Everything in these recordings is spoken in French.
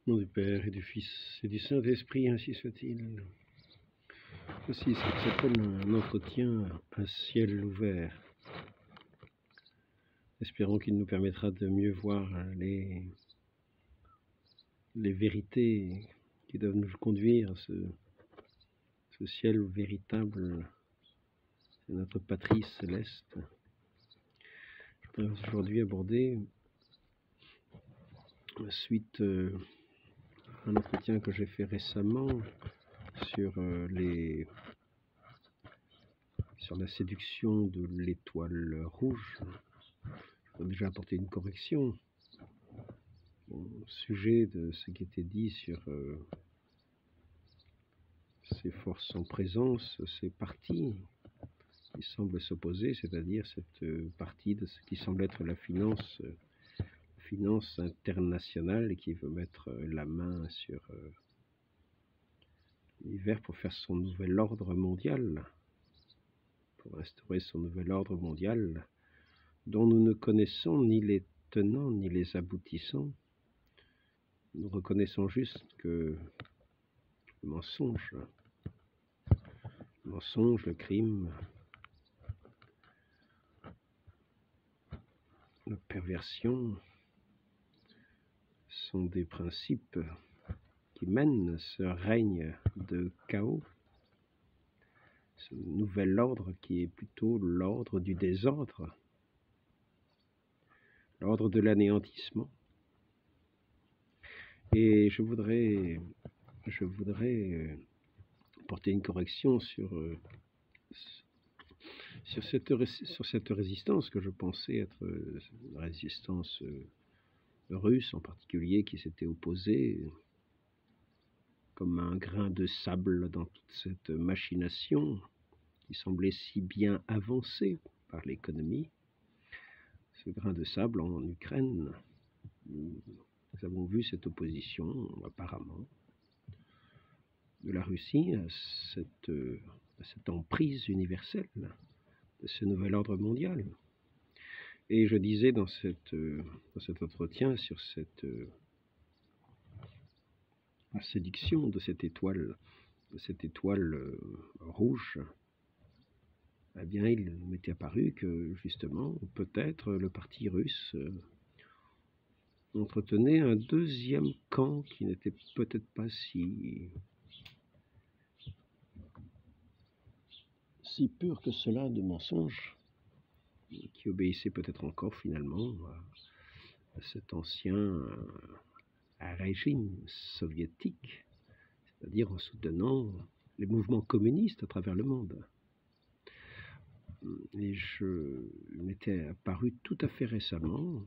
Au nom du Père et du Fils et du Saint-Esprit, ainsi soit-il. Ceci s'appelle un entretien à ciel ouvert. Espérons qu'il nous permettra de mieux voir les vérités qui doivent nous conduire à ce ciel véritable, c'est notre patrie céleste. Je voudrais aujourd'hui aborder, suite à un entretien que j'ai fait récemment sur la séduction de l'étoile rouge. Je voudrais déjà apporter une correction au sujet de ce qui était dit sur ces forces en présence, ces partis qui semblent s'opposer, c'est-à-dire cette partie de ce qui semble être la finance internationale et qui veut mettre la main sur l'univers pour faire son nouvel ordre mondial, pour instaurer son nouvel ordre mondial dont nous ne connaissons ni les tenants ni les aboutissants. Nous reconnaissons juste que le mensonge, le crime, la perversion sont des principes qui mènent ce règne de chaos, ce nouvel ordre qui est plutôt l'ordre du désordre, l'ordre de l'anéantissement. Et je voudrais porter une correction sur cette résistance que je pensais être une résistance russe en particulier, qui s'était opposée comme un grain de sable dans toute cette machination qui semblait si bien avancée par l'économie. Ce grain de sable en Ukraine, nous avons vu cette opposition apparemment de la Russie à cette emprise universelle de ce nouvel ordre mondial. Et je disais dans cet entretien sur la séduction de cette étoile rouge, eh bien, il m'était apparu que, justement, peut-être le parti russe entretenait un deuxième camp qui n'était peut-être pas si pur que cela de mensonges, qui obéissait peut-être encore finalement à cet ancien régime soviétique, c'est-à-dire en soutenant les mouvements communistes à travers le monde. Et je m'étais apparu tout à fait récemment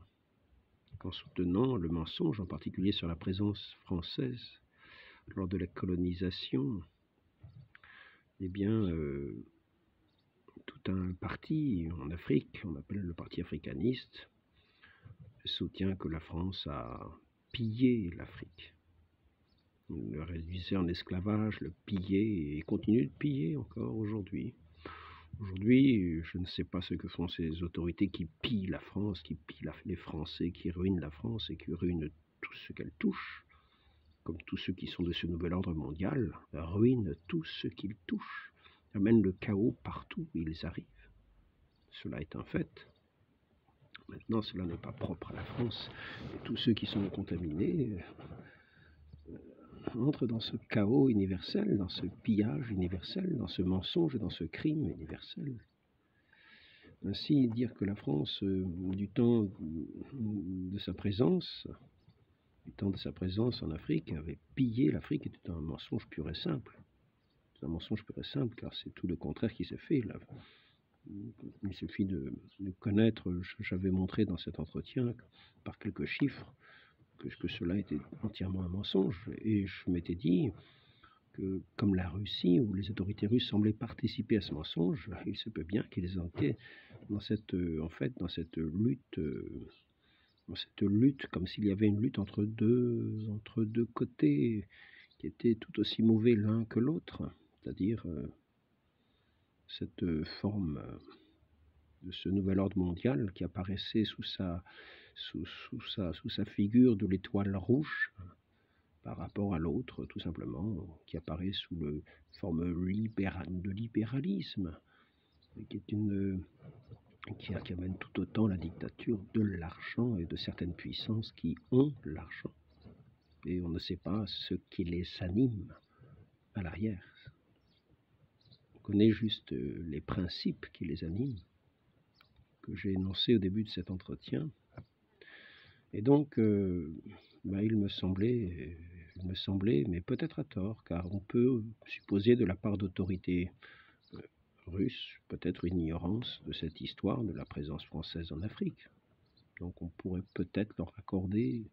qu'en soutenant le mensonge, en particulier sur la présence française lors de la colonisation, eh bien, tout un parti en Afrique, on appelle le parti africaniste, soutient que la France a pillé l'Afrique. Il le réduisait en esclavage, le pillait et continue de piller encore aujourd'hui. Aujourd'hui, je ne sais pas ce que font ces autorités qui pillent la France, qui pillent les Français, qui ruinent la France et qui ruinent tout ce qu'elle touche, comme tous ceux qui sont de ce nouvel ordre mondial, ruinent tout ce qu'ils touchent, amènent le chaos partout où ils arrivent. Cela est un fait. Maintenant, cela n'est pas propre à la France. Et tous ceux qui sont contaminés entrent dans ce chaos universel, dans ce pillage universel, dans ce mensonge et dans ce crime universel. Ainsi, dire que la France, du temps de sa présence en Afrique, avait pillé l'Afrique était un mensonge pur et simple. C'est un mensonge pur et simple, car c'est tout le contraire qui s'est fait. Là. Il suffit de connaître, j'avais montré dans cet entretien, par quelques chiffres, que cela était entièrement un mensonge. Et je m'étais dit que, comme la Russie, où les autorités russes semblaient participer à ce mensonge, il se peut bien qu'ils étaient dans cette lutte, comme s'il y avait une lutte entre deux côtés qui étaient tout aussi mauvais l'un que l'autre, c'est-à-dire cette forme de ce nouvel ordre mondial qui apparaissait sous sa figure de l'étoile rouge, par rapport à l'autre, tout simplement, qui apparaît sous le forme de libéralisme, qui est qui amène tout autant la dictature de l'argent et de certaines puissances qui ont l'argent. Et on ne sait pas ce qui les anime à l'arrière. On connaît juste les principes qui les animent, que j'ai énoncés au début de cet entretien. Et donc, il me semblait, mais peut-être à tort, car on peut supposer de la part d'autorités russes, peut-être une ignorance de cette histoire de la présence française en Afrique. Donc on pourrait peut-être leur accorder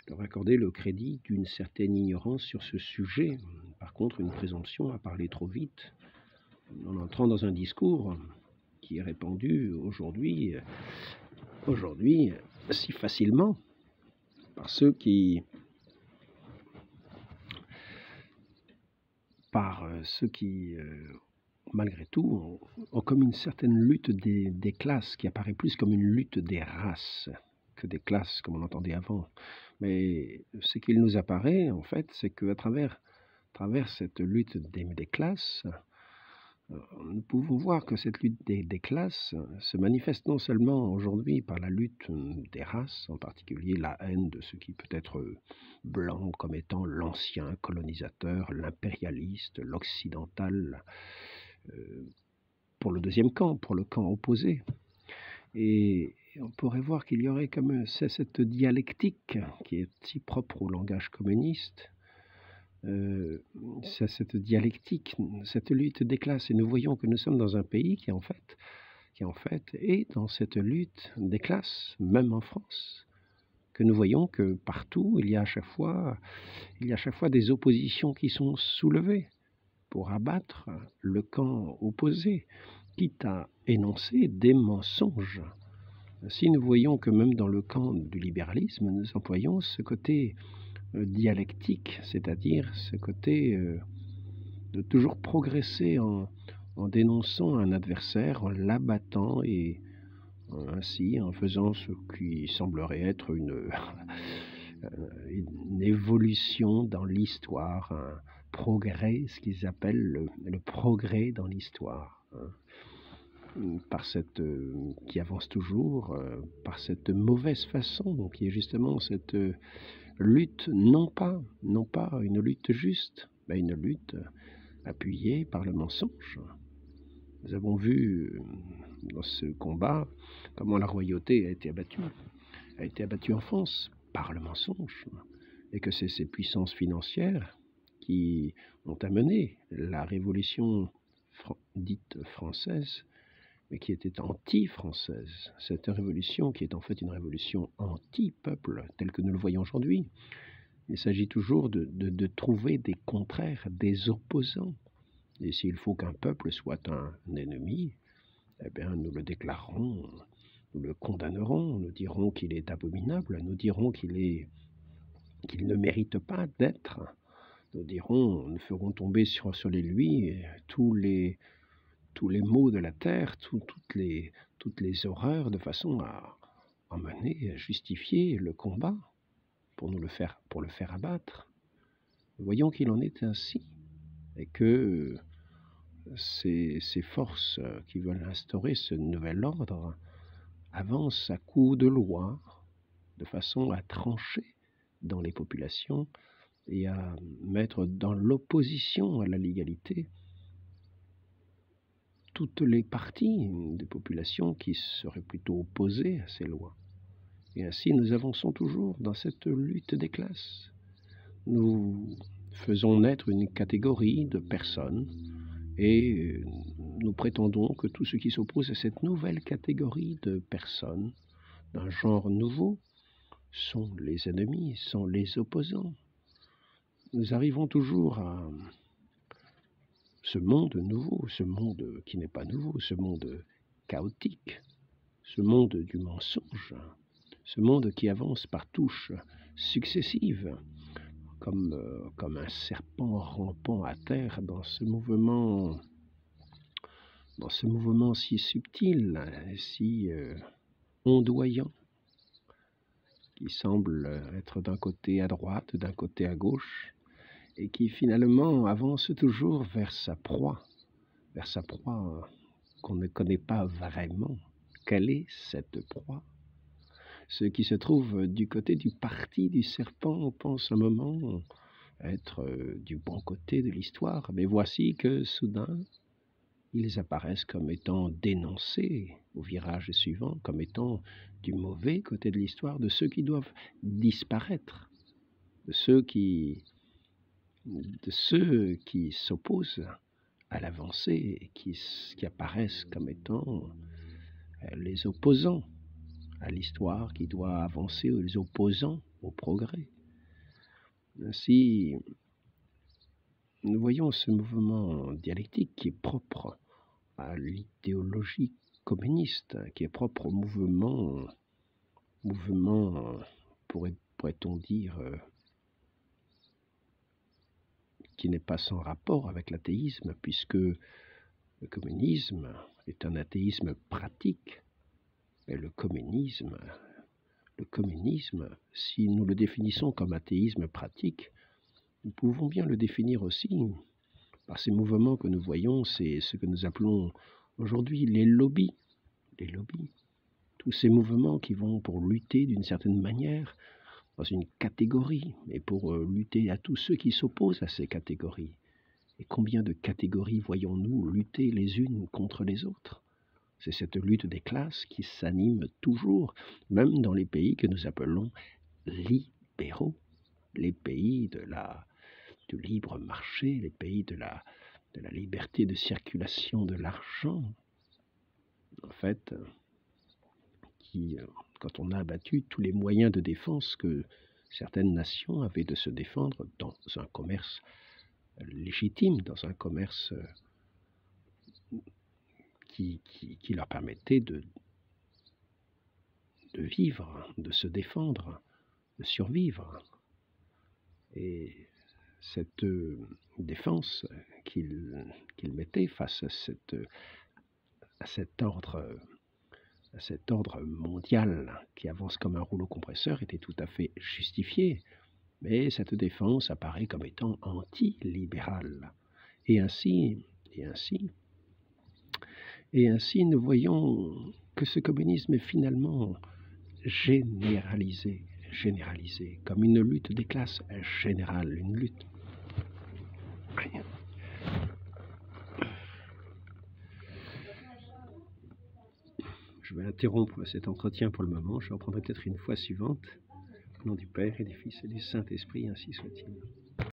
le crédit d'une certaine ignorance sur ce sujet. Par contre, une présomption à parler trop vite, en entrant dans un discours qui est répandu aujourd'hui si facilement par ceux qui malgré tout, ont comme une certaine lutte des classes qui apparaît plus comme une lutte des races que des classes comme on entendait avant. Mais ce qu'il nous apparaît, en fait, c'est qu'à travers cette lutte des classes, nous pouvons voir que cette lutte des classes se manifeste non seulement aujourd'hui par la lutte des races, en particulier la haine de ce qui peut être blanc comme étant l'ancien colonisateur, l'impérialiste, l'occidental, pour le deuxième camp, pour le camp opposé. Et on pourrait voir qu'il y aurait comme cette dialectique qui est si propre au langage communiste, cette dialectique, cette lutte des classes. Et nous voyons que nous sommes dans un pays qui en fait est dans cette lutte des classes, même en France, que nous voyons que partout il y a à chaque fois des oppositions qui sont soulevées pour abattre le camp opposé, quitte à énoncer des mensonges. Si nous voyons que même dans le camp du libéralisme, nous employons ce côté dialectique, c'est-à-dire ce côté de toujours progresser en dénonçant un adversaire, en l'abattant et ainsi en faisant ce qui semblerait être une évolution dans l'histoire, un progrès, ce qu'ils appellent le progrès dans l'histoire, qui avance toujours par cette mauvaise façon, qui est justement cette lutte, non pas une lutte juste, mais une lutte appuyée par le mensonge. Nous avons vu dans ce combat comment la royauté a été abattue en France par le mensonge, et que c'est ces puissances financières qui ont amené la révolution dite française, mais qui était anti-française. Cette révolution qui est en fait une révolution anti-peuple, telle que nous le voyons aujourd'hui. Il s'agit toujours de trouver des contraires, des opposants. Et s'il faut qu'un peuple soit un ennemi, eh bien nous le déclarerons, nous le condamnerons, nous dirons qu'il est abominable, nous dirons qu'il ne mérite pas d'être. Nous ferons tomber sur lui tous les maux de la terre, toutes les horreurs, de façon à justifier le combat pour le faire abattre. Nous voyons qu'il en est ainsi, et que ces forces qui veulent instaurer ce nouvel ordre avancent à coups de loi, de façon à trancher dans les populations et à mettre dans l'opposition à la légalité toutes les parties des populations qui seraient plutôt opposées à ces lois. Et ainsi, nous avançons toujours dans cette lutte des classes. Nous faisons naître une catégorie de personnes et nous prétendons que tout ce qui s'oppose à cette nouvelle catégorie de personnes, d'un genre nouveau, sont les ennemis, sont les opposants. Nous arrivons toujours à ce monde nouveau, ce monde qui n'est pas nouveau, ce monde chaotique, ce monde du mensonge, ce monde qui avance par touches successives, comme un serpent rampant à terre dans ce mouvement si subtil, si ondoyant, qui semble être d'un côté à droite, d'un côté à gauche, et qui finalement avance toujours vers sa proie qu'on ne connaît pas vraiment. Quelle est cette proie? Ceux qui se trouvent du côté du parti du serpent pensent un moment être du bon côté de l'histoire, mais voici que soudain, ils apparaissent comme étant dénoncés au virage suivant, comme étant du mauvais côté de l'histoire, de ceux qui doivent disparaître, de ceux qui s'opposent à l'avancée et qui apparaissent comme étant les opposants à l'histoire qui doit avancer, ou les opposants au progrès. Ainsi, nous voyons ce mouvement dialectique qui est propre à l'idéologie communiste, qui est propre au mouvement pourrait-on dire, qui n'est pas sans rapport avec l'athéisme, puisque le communisme est un athéisme pratique. Et le communisme, si nous le définissons comme athéisme pratique, nous pouvons bien le définir aussi par ces mouvements que nous voyons, c'est ce que nous appelons aujourd'hui les lobbies. Les lobbies. Tous ces mouvements qui vont pour lutter d'une certaine manière dans une catégorie, et pour lutter à tous ceux qui s'opposent à ces catégories. Et combien de catégories voyons-nous lutter les unes contre les autres? C'est cette lutte des classes qui s'anime toujours, même dans les pays que nous appelons libéraux, les pays du libre marché, les pays de la liberté de circulation de l'argent. En fait, quand on a abattu tous les moyens de défense que certaines nations avaient de se défendre dans un commerce légitime, dans un commerce qui leur permettait de vivre, de se défendre, de survivre. Et cette défense qu'ils mettaient face à cet ordre mondial qui avance comme un rouleau compresseur était tout à fait justifiée. Mais cette défense apparaît comme étant anti-libérale. Et ainsi, nous voyons que ce communisme est finalement généralisé, comme une lutte des classes générale, une lutte. Je vais interrompre cet entretien pour le moment, je reprendrai peut-être une fois suivante. Au nom du Père et du Fils et du Saint-Esprit, ainsi soit-il.